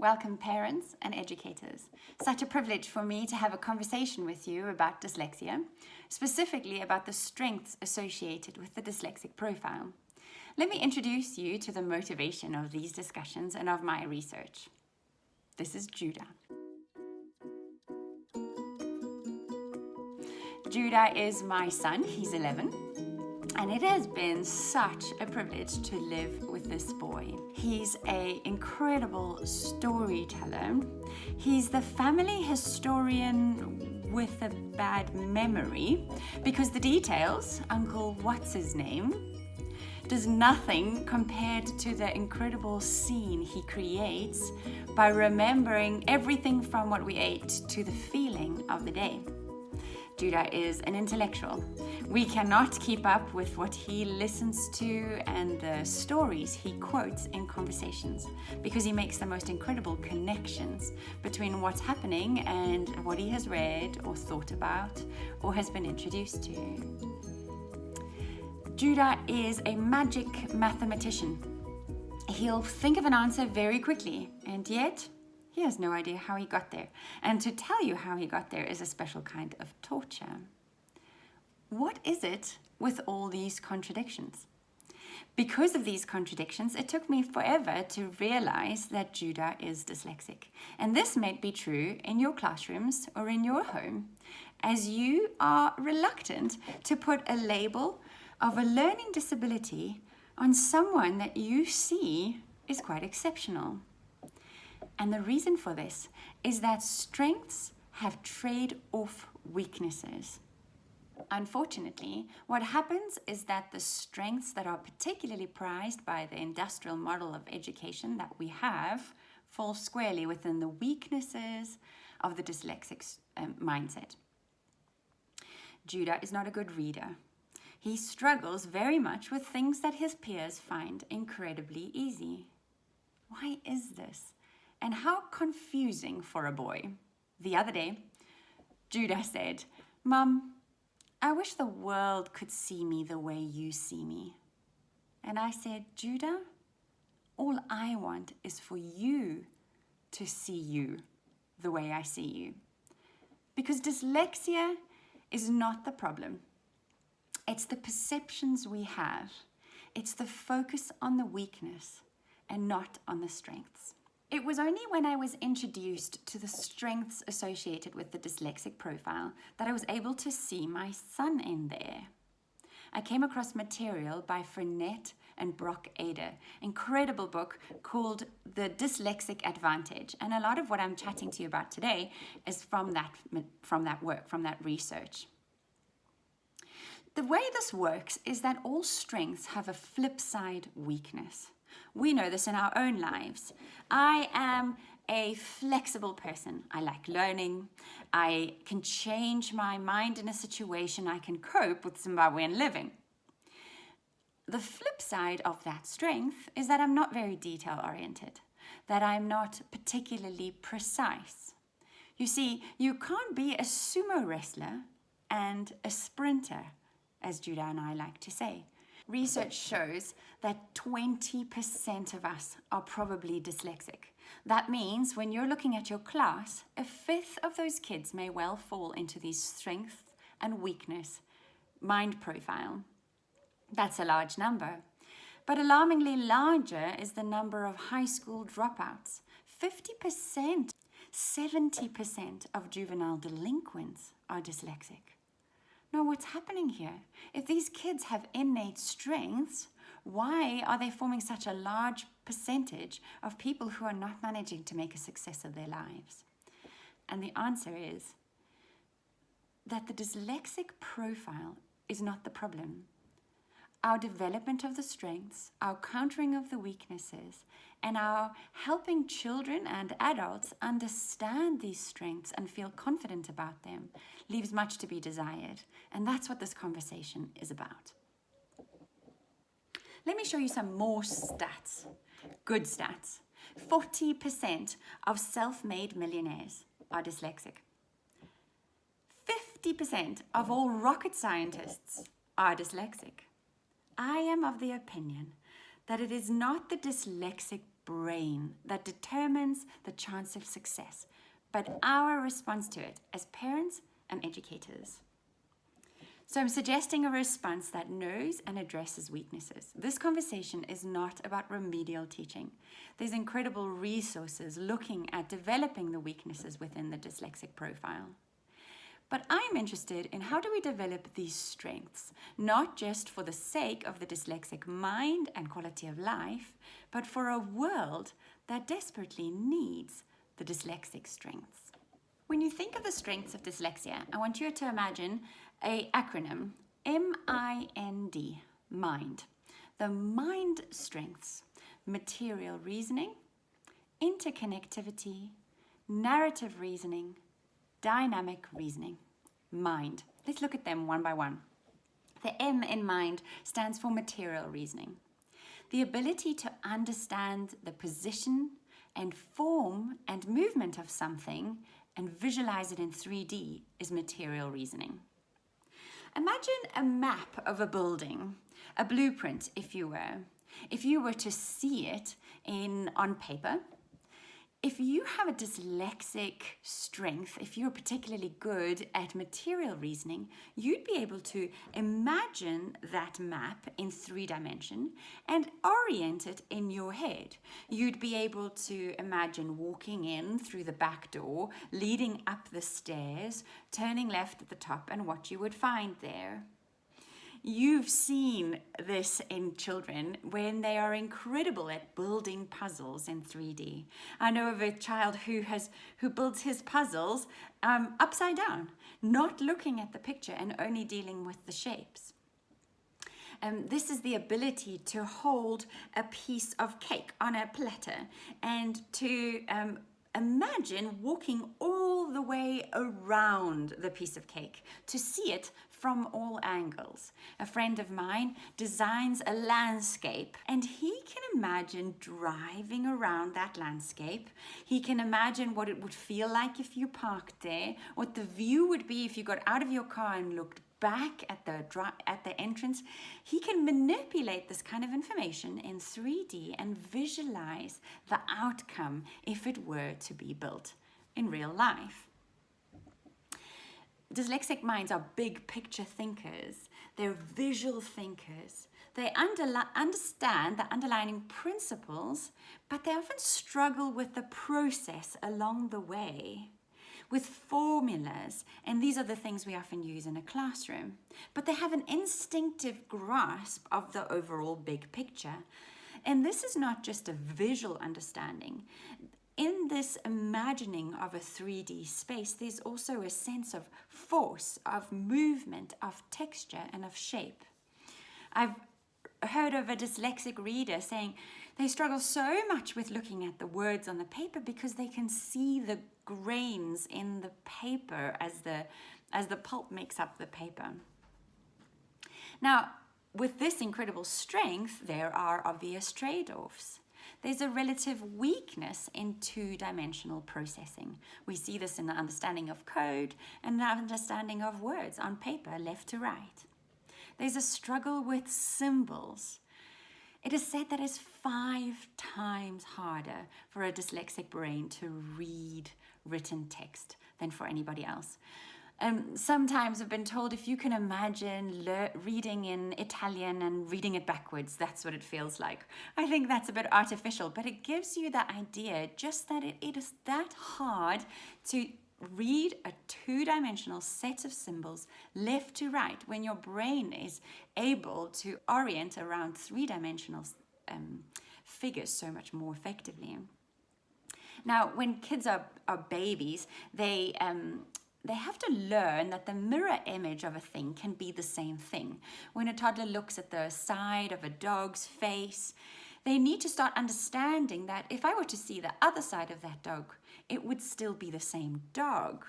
Welcome parents and educators. Such a privilege for me to have a conversation with you about dyslexia, specifically about the strengths associated with the dyslexic profile. Let me introduce you to the motivation of these discussions and of my research. This is Judah. Judah is my son, he's 11. And it has been such a privilege to live with this boy. He's an incredible storyteller. He's the family historian with a bad memory because the details, Uncle What's His Name, does nothing compared to the incredible scene he creates by remembering everything from what we ate to the feeling of the day. Judah is an intellectual. We cannot keep up with what he listens to and the stories he quotes in conversations because he makes the most incredible connections between what's happening and what he has read or thought about or has been introduced to. Judah is a magic mathematician. He'll think of an answer very quickly, and yet he has no idea how he got there. And to tell you how he got there is a special kind of torture. What is it with all these contradictions? Because of these contradictions, it took me forever to realize that Judah is dyslexic. And this may be true in your classrooms or in your home, as you are reluctant to put a label of a learning disability on someone that you see is quite exceptional. And the reason for this is that strengths have trade-off weaknesses. Unfortunately, what happens is that the strengths that are particularly prized by the industrial model of education that we have fall squarely within the weaknesses of the dyslexic mindset. Judah is not a good reader. He struggles very much with things that his peers find incredibly easy. Why is this? And how confusing for a boy. The other day, Judah said, "Mom, I wish the world could see me the way you see me." And I said, "Judah, all I want is for you to see you the way I see you." Because dyslexia is not the problem. It's the perceptions we have. It's the focus on the weakness and not on the strengths. It was only when I was introduced to the strengths associated with the dyslexic profile that I was able to see my son in there. I came across material by Frenette and Brock Eder, incredible book called The Dyslexic Advantage. And a lot of what I'm chatting to you about today is from that work, from that research. The way this works is that all strengths have a flip side weakness. We know this in our own lives. I am a flexible person. I like learning. I can change my mind in a situation. I can cope with Zimbabwean living. The flip side of that strength is that I'm not very detail oriented, that I'm not particularly precise. You see, you can't be a sumo wrestler and a sprinter, as Judah and I like to say. Research shows that 20% of us are probably dyslexic. That means when you're looking at your class, a fifth of those kids may well fall into these strength and weakness mind profile. That's a large number. But alarmingly larger is the number of high school dropouts. 50%, 70% of juvenile delinquents are dyslexic. Now, what's happening here? If these kids have innate strengths, why are they forming such a large percentage of people who are not managing to make a success of their lives? And the answer is that the dyslexic profile is not the problem. Our development of the strengths, our countering of the weaknesses, and our helping children and adults understand these strengths and feel confident about them leaves much to be desired. And that's what this conversation is about. Let me show you some more stats, good stats. 40% of self-made millionaires are dyslexic. 50% of all rocket scientists are dyslexic. I am of the opinion that it is not the dyslexic brain that determines the chance of success, but our response to it as parents and educators. So I'm suggesting a response that knows and addresses weaknesses. This conversation is not about remedial teaching. There's incredible resources looking at developing the weaknesses within the dyslexic profile. But I'm interested in how do we develop these strengths, not just for the sake of the dyslexic mind and quality of life, but for a world that desperately needs the dyslexic strengths. When you think of the strengths of dyslexia, I want you to imagine an acronym, M.I.N.D, MIND. The MIND strengths: material reasoning, interconnectivity, narrative reasoning, dynamic reasoning. MIND. Let's look at them one by one. The M in MIND stands for material reasoning. The ability to understand the position and form and movement of something and visualize it in 3D is material reasoning. Imagine a map of a building, a blueprint if you were. If you were to see it on paper, if you have a dyslexic strength, if you're particularly good at material reasoning, you'd be able to imagine that map in 3D and orient it in your head. You'd be able to imagine walking in through the back door, leading up the stairs, turning left at the top, and what you would find there. You've seen this in children when they are incredible at building puzzles in 3D. I know of a child who builds his puzzles upside down, not looking at the picture and only dealing with the shapes. This is the ability to hold a piece of cake on a platter and to imagine walking all the way around the piece of cake to see it from all angles. A friend of mine designs a landscape and he can imagine driving around that landscape. He can imagine what it would feel like if you parked there, what the view would be if you got out of your car and looked back at the entrance. He can manipulate this kind of information in 3D and visualize the outcome if it were to be built in real life. Dyslexic minds are big picture thinkers. They're visual thinkers. They understand the underlying principles, but they often struggle with the process along the way, with formulas, and these are the things we often use in a classroom. But they have an instinctive grasp of the overall big picture. And this is not just a visual understanding. In this imagining of a 3D space, there's also a sense of force, of movement, of texture, and of shape. I've heard of a dyslexic reader saying they struggle so much with looking at the words on the paper because they can see the grains in the paper as the pulp makes up the paper. Now, with this incredible strength, there are obvious trade-offs. There's a relative weakness in two-dimensional processing. We see this in the understanding of code and the understanding of words on paper, left to right. There's a struggle with symbols. It is said that it's 5 times harder for a dyslexic brain to read written text than for anybody else. Sometimes I've been told if you can imagine reading in Italian and reading it backwards, that's what it feels like. I think that's a bit artificial, but it gives you the idea just that it is that hard to read a two-dimensional set of symbols left to right when your brain is able to orient around three-dimensional figures so much more effectively. Now, when kids are babies, they have to learn that the mirror image of a thing can be the same thing. When a toddler looks at the side of a dog's face, they need to start understanding that if I were to see the other side of that dog, it would still be the same dog.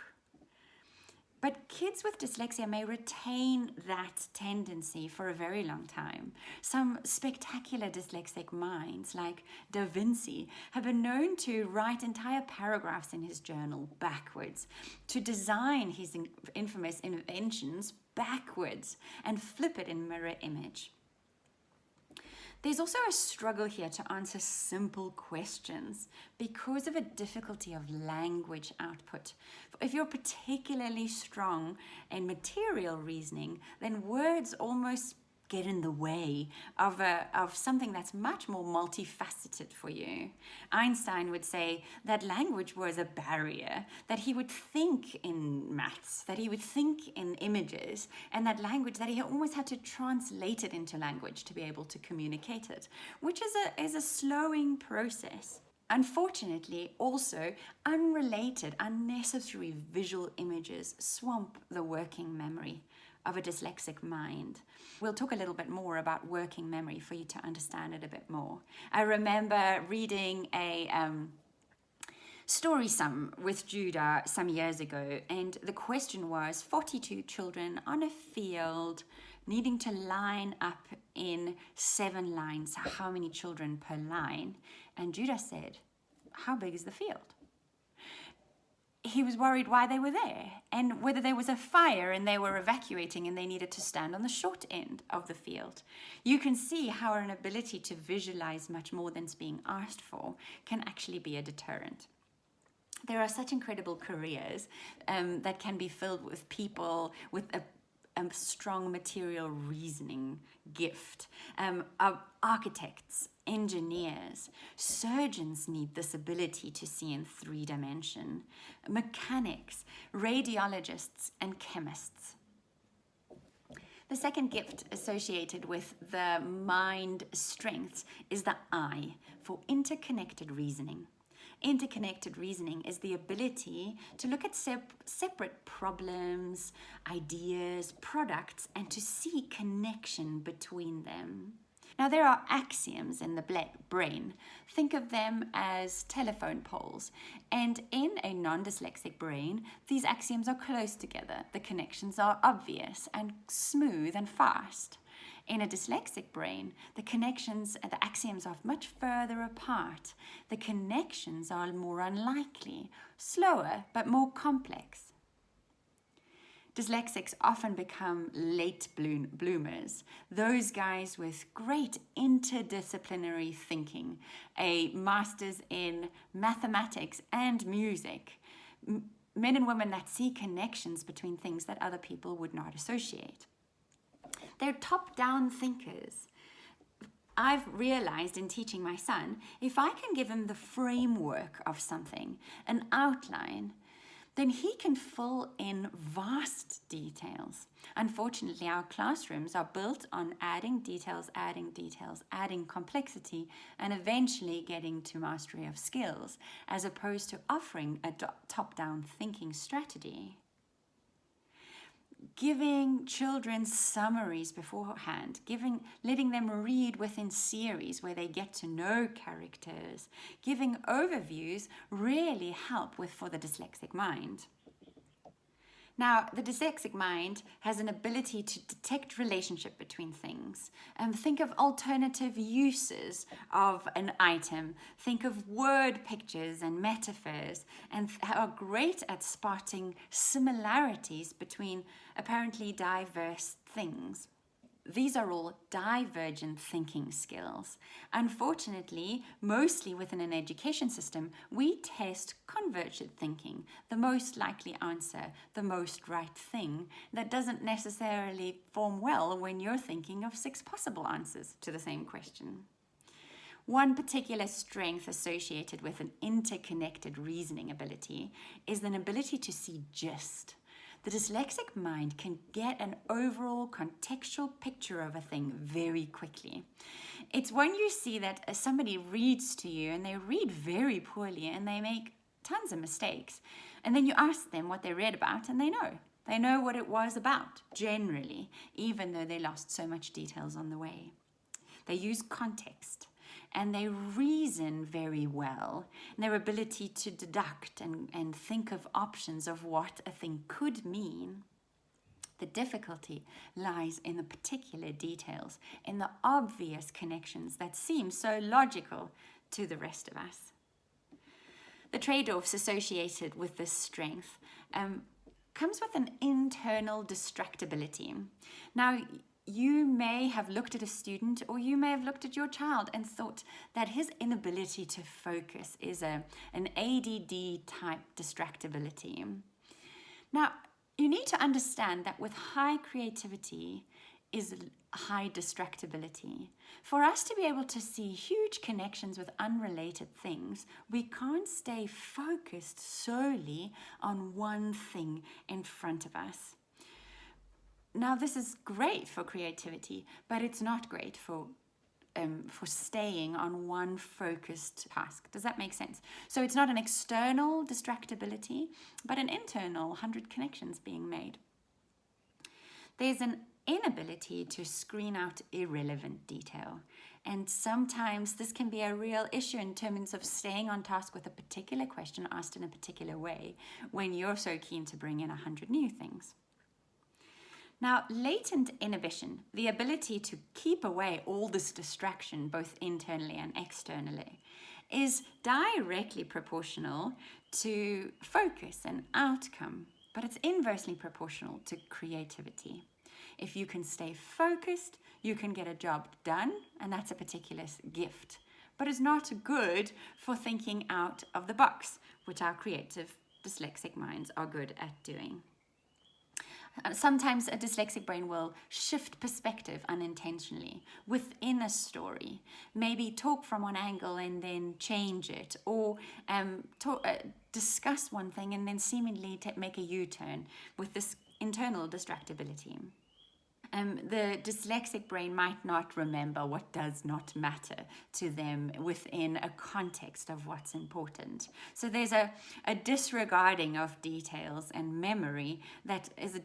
But kids with dyslexia may retain that tendency for a very long time. Some spectacular dyslexic minds, like Da Vinci, have been known to write entire paragraphs in his journal backwards, to design his infamous inventions backwards and flip it in mirror image. There's also a struggle here to answer simple questions because of a difficulty of language output. If you're particularly strong in material reasoning, then words almost get in the way of something that's much more multifaceted for you. Einstein would say that language was a barrier, that he would think in maths, that he would think in images, and that language, that he almost had to translate it into language to be able to communicate it, which is a slowing process. Unfortunately, also, unrelated, unnecessary visual images swamp the working memory of a dyslexic mind. We'll talk a little bit more about working memory for you to understand it a bit more. I remember reading a story sum with Judah some years ago, and the question was 42 children on a field needing to line up in 7 lines. How many children per line? And Judah said, how big is the field? He was worried why they were there and whether there was a fire and they were evacuating and they needed to stand on the short end of the field. You can see how an ability to visualize much more than's being asked for can actually be a deterrent. There are such incredible careers that can be filled with people with a strong material reasoning gift. Architects, engineers, surgeons need this ability to see in 3 dimensions. Mechanics, radiologists, and chemists. The second gift associated with the mind strengths is the I for interconnected reasoning. Interconnected reasoning is the ability to look at separate problems, ideas, products, and to see connection between them. Now, there are axioms in the brain. Think of them as telephone poles. And in a non-dyslexic brain, these axioms are close together. The connections are obvious and smooth and fast. In a dyslexic brain, the connections and the axioms are much further apart. The connections are more unlikely, slower, but more complex. Dyslexics often become late bloomers, those guys with great interdisciplinary thinking, a master's in mathematics and music, men and women that see connections between things that other people would not associate. They're top-down thinkers. I've realized in teaching my son, if I can give him the framework of something, an outline, then he can fill in vast details. Unfortunately, our classrooms are built on adding details, adding complexity, and eventually getting to mastery of skills, as opposed to offering a top-down thinking strategy. Giving children summaries beforehand, letting them read within series where they get to know characters, giving overviews really help for the dyslexic mind. Now, the dyslexic mind has an ability to detect relationship between things. Think of alternative uses of an item. Think of word pictures and metaphors, and are great at spotting similarities between apparently diverse things. These are all divergent thinking skills. Unfortunately, mostly within an education system, we test convergent thinking, the most likely answer, the most right thing, that doesn't necessarily form well when you're thinking of 6 possible answers to the same question. One particular strength associated with an interconnected reasoning ability is an ability to see gist. The dyslexic mind can get an overall contextual picture of a thing very quickly. It's when you see that somebody reads to you and they read very poorly and they make tons of mistakes, and then you ask them what they read about and they know. They know what it was about, generally, even though they lost so much details on the way. They use context. And they reason very well. And their ability to deduct and think of options of what a thing could mean. The difficulty lies in the particular details, in the obvious connections that seem so logical to the rest of us. The trade-offs associated with this strength comes with an internal distractibility. Now, you may have looked at a student, or you may have looked at your child and thought that his inability to focus is an ADD type distractibility. Now, you need to understand that with high creativity is high distractibility. For us to be able to see huge connections with unrelated things, we can't stay focused solely on one thing in front of us. Now, this is great for creativity, but it's not great for staying on one focused task. Does that make sense? So it's not an external distractibility, but an internal 100 connections being made. There's an inability to screen out irrelevant detail. And sometimes this can be a real issue in terms of staying on task with a particular question asked in a particular way when you're so keen to bring in 100 new things. Now, latent inhibition, the ability to keep away all this distraction, both internally and externally, is directly proportional to focus and outcome, but it's inversely proportional to creativity. If you can stay focused, you can get a job done, and that's a particular gift. But it's not good for thinking out of the box, which our creative dyslexic minds are good at doing. Sometimes a dyslexic brain will shift perspective unintentionally within a story. Maybe talk from one angle and then change it, or discuss one thing and then seemingly make a U-turn with this internal distractibility. The dyslexic brain might not remember what does not matter to them within a context of what's important. So there's a disregarding of details and memory that is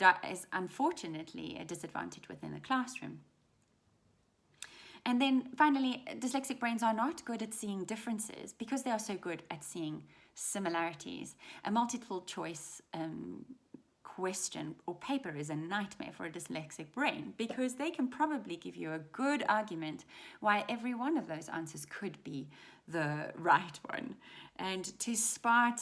unfortunately a disadvantage within the classroom. And then finally, dyslexic brains are not good at seeing differences because they are so good at seeing similarities. A multiple choice question or paper is a nightmare for a dyslexic brain because they can probably give you a good argument why every one of those answers could be the right one. And to spot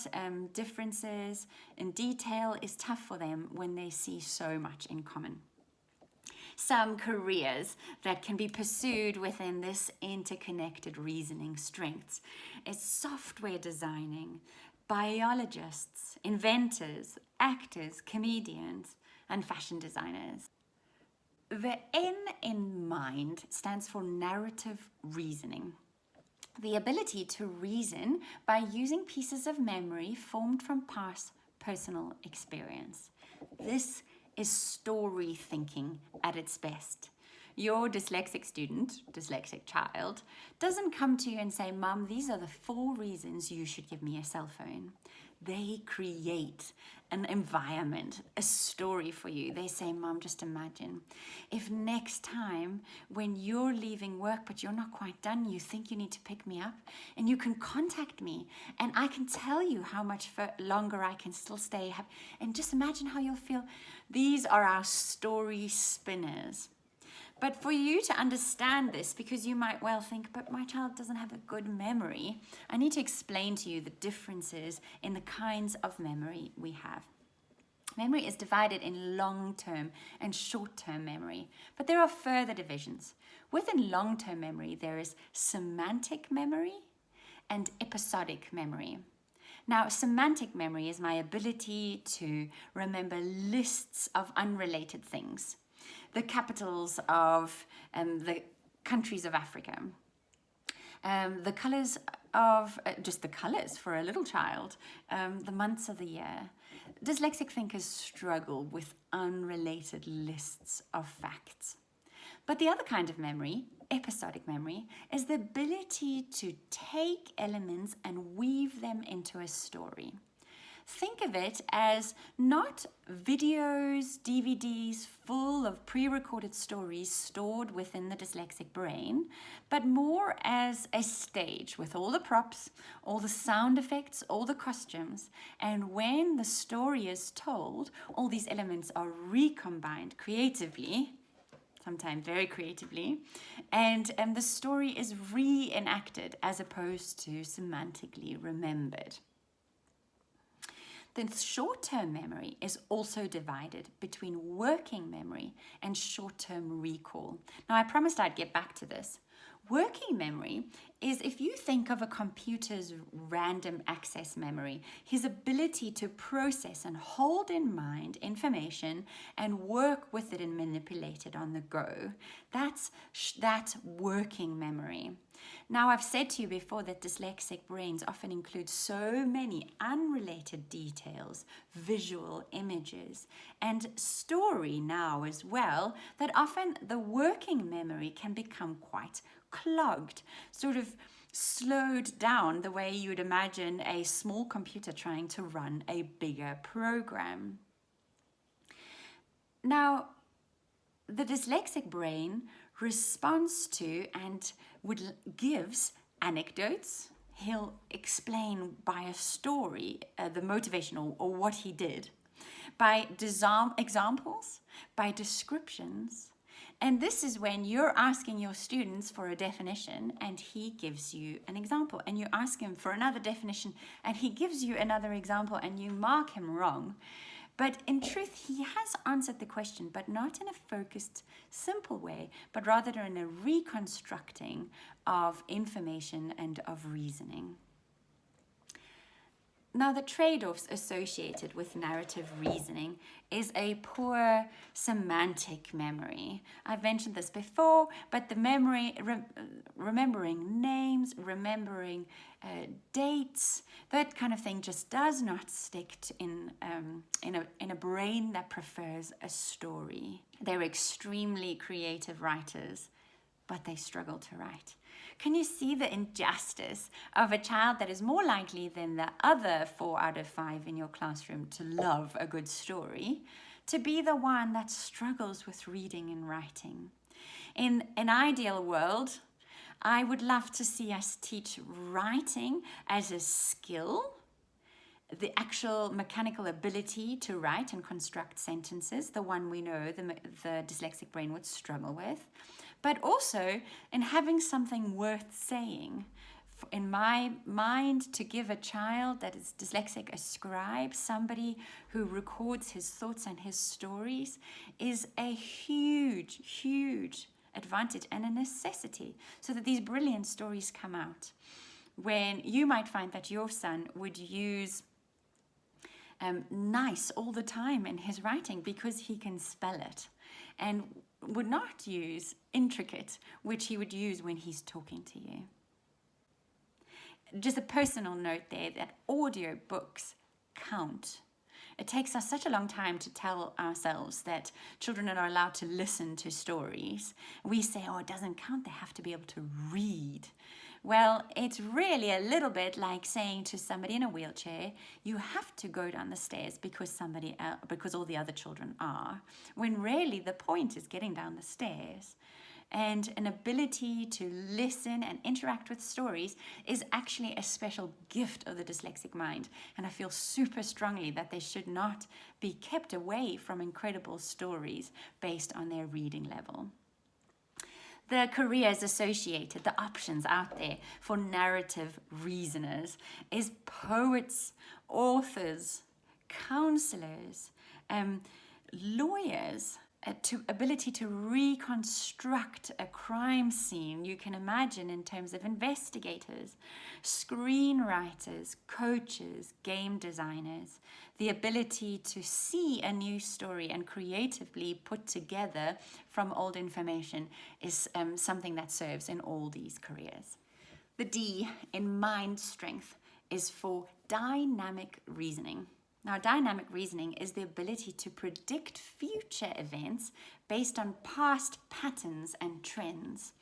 differences in detail is tough for them when they see so much in common. Some careers that can be pursued within this interconnected reasoning strengths is software designing, biologists, inventors, actors, comedians, and fashion designers. The N in mind stands for narrative reasoning. The ability to reason by using pieces of memory formed from past personal experience. This is story thinking at its best. Your dyslexic student, dyslexic child, doesn't come to you and say, "Mum, these are the 4 reasons you should give me a cell phone." They create an environment, a story for you. They say, "Mum, just imagine if next time when you're leaving work but you're not quite done, you think you need to pick me up, and you can contact me and I can tell you how much longer I can still stay. And just imagine how you'll feel." These are our story spinners. But for you to understand this, because you might well think, "But my child doesn't have a good memory," I need to explain to you the differences in the kinds of memory we have. Memory is divided in long-term and short-term memory, but there are further divisions. Within long-term memory, there is semantic memory and episodic memory. Now, semantic memory is my ability to remember lists of unrelated things. The capitals of the countries of Africa. The colors of, just the colors for a little child, the months of the year. Dyslexic thinkers struggle with unrelated lists of facts. But the other kind of memory, episodic memory, is the ability to take elements and weave them into a story. Think of it as not videos, DVDs full of pre-recorded stories stored within the dyslexic brain, but more as a stage with all the props, all the sound effects, all the costumes. And when the story is told, all these elements are recombined creatively, sometimes very creatively, and the story is reenacted as opposed to semantically remembered. The short-term memory is also divided between working memory and short-term recall. Now, I promised I'd get back to this. Working memory is, if you think of a computer's random access memory, his ability to process and hold in mind information and work with it and manipulate it on the go. That's working memory. Now, I've said to you before that dyslexic brains often include so many unrelated details, visual images, and story now as well, that often the working memory can become quite clogged, sort of slowed down the way you would imagine a small computer trying to run a bigger program. Now, the dyslexic brain responds to and gives anecdotes. He'll explain by a story the motivation or what he did, by examples, by descriptions. And this is when you're asking your students for a definition and he gives you an example, and you ask him for another definition and he gives you another example, and you mark him wrong. But in truth, he has answered the question, but not in a focused, simple way, but rather in a reconstructing of information and of reasoning. Now, the trade-offs associated with narrative reasoning is a poor semantic memory. I've mentioned this before, but the memory, remembering names, remembering dates, that kind of thing just does not stick in a brain that prefers a story. They're extremely creative writers, but they struggle to write. Can you see the injustice of a child that is more likely than the other 4 out of 5 in your classroom to love a good story, to be the one that struggles with reading and writing? In an ideal world, I would love to see us teach writing as a skill, the actual mechanical ability to write and construct sentences, the one we know the dyslexic brain would struggle with, but also in having something worth saying. In my mind, to give a child that is dyslexic a scribe, somebody who records his thoughts and his stories, is a huge, huge advantage and a necessity, so that these brilliant stories come out. When you might find that your son would use nice all the time in his writing because he can spell it, and would not use intricate, which he would use when he's talking to you. Just a personal note there that audio books count. It takes us such a long time to tell ourselves that children are allowed to listen to stories. We say, oh, it doesn't count, they have to be able to read. Well, it's really a little bit like saying to somebody in a wheelchair, you have to go down the stairs because all the other children are, when really the point is getting down the stairs. And an ability to listen and interact with stories is actually a special gift of the dyslexic mind. And I feel super strongly that they should not be kept away from incredible stories based on their reading level. The careers associated, the options out there for narrative reasoners is poets, authors, counselors, lawyers, ability to reconstruct a crime scene you can imagine in terms of investigators, screenwriters, coaches, game designers, the ability to see a new story and creatively put together from old information is something that serves in all these careers. The D in mind strength is for dynamic reasoning. Now, dynamic reasoning is the ability to predict future events based on past patterns and trends.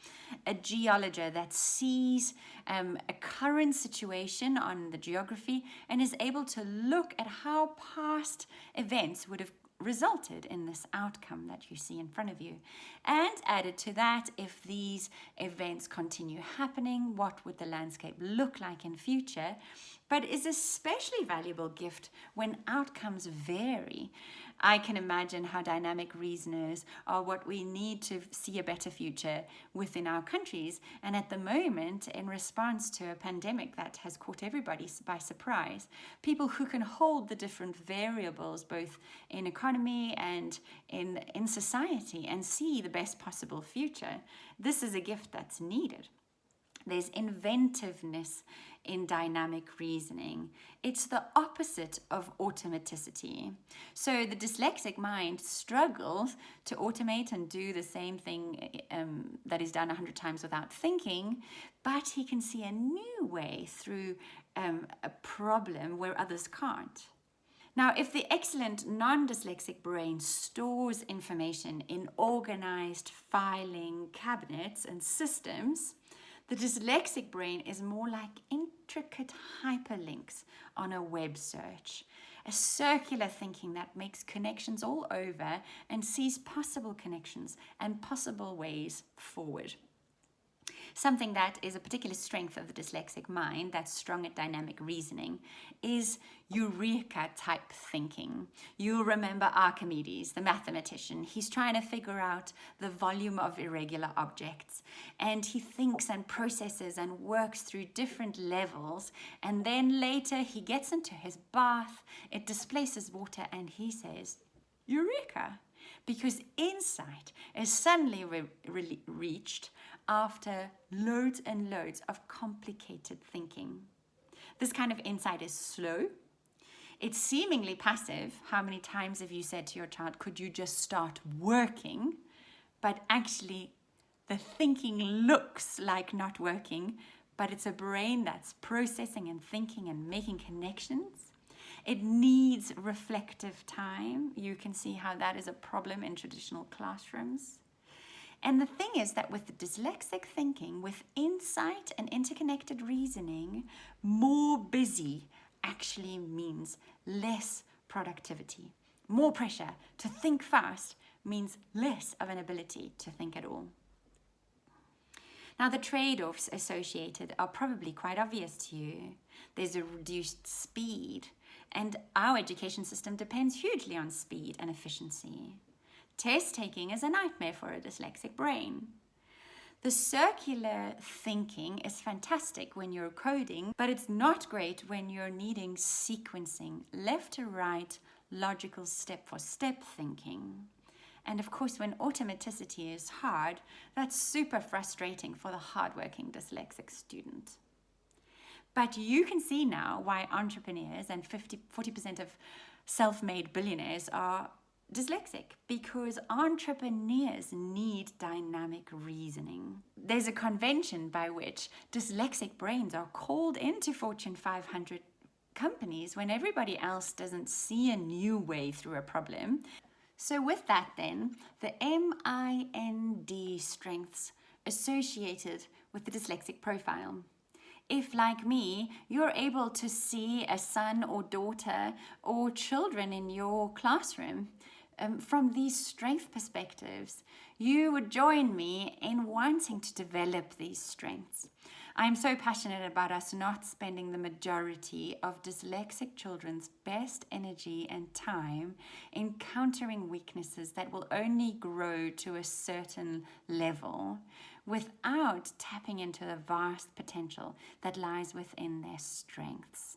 A geologer that sees a current situation on the geography and is able to look at how past events would have resulted in this outcome that you see in front of you. And added to that, if these events continue happening, what would the landscape look like in future? but is a especially valuable gift when outcomes vary. I can imagine how dynamic reasoners are what we need to see a better future within our countries. And at the moment, in response to a pandemic that has caught everybody by surprise, people who can hold the different variables, both in economy and in society, and see the best possible future, this is a gift that's needed. There's inventiveness in dynamic reasoning. It's the opposite of automaticity. So the dyslexic mind struggles to automate and do the same thing that is done 100 times without thinking, but he can see a new way through a problem where others can't. Now, if the excellent non-dyslexic brain stores information in organized filing cabinets and systems, the dyslexic brain is more like intricate hyperlinks on a web search, a circular thinking that makes connections all over and sees possible connections and possible ways forward. Something that is a particular strength of the dyslexic mind that's strong at dynamic reasoning is eureka type thinking. You'll remember Archimedes, the mathematician. He's trying to figure out the volume of irregular objects, and he thinks and processes and works through different levels, and then later he gets into his bath, it displaces water, and he says, Eureka! Because insight is suddenly reached after loads and loads of complicated thinking. This kind of insight is slow. It's seemingly passive. How many times have you said to your child, could you just start working? But actually, the thinking looks like not working, but it's a brain that's processing and thinking and making connections. It needs reflective time. You can see how that is a problem in traditional classrooms. And the thing is that with the dyslexic thinking, with insight and interconnected reasoning, more busy actually means less productivity. More pressure to think fast means less of an ability to think at all. Now, the trade-offs associated are probably quite obvious to you. There's a reduced speed, and our education system depends hugely on speed and efficiency. Test taking is a nightmare for a dyslexic brain. The circular thinking is fantastic when you're coding, but it's not great when you're needing sequencing, left to right, logical step-for-step thinking. And of course, when automaticity is hard, that's super frustrating for the hardworking dyslexic student. But you can see now why entrepreneurs and 40% of self-made billionaires are dyslexic, because entrepreneurs need dynamic reasoning. There's a convention by which dyslexic brains are called into Fortune 500 companies when everybody else doesn't see a new way through a problem. So with that then, the M.I.N.D strengths associated with the dyslexic profile. If, like me, you're able to see a son or daughter or children in your classroom from these strength perspectives, you would join me in wanting to develop these strengths. I'm so passionate about us not spending the majority of dyslexic children's best energy and time encountering weaknesses that will only grow to a certain level without tapping into the vast potential that lies within their strengths.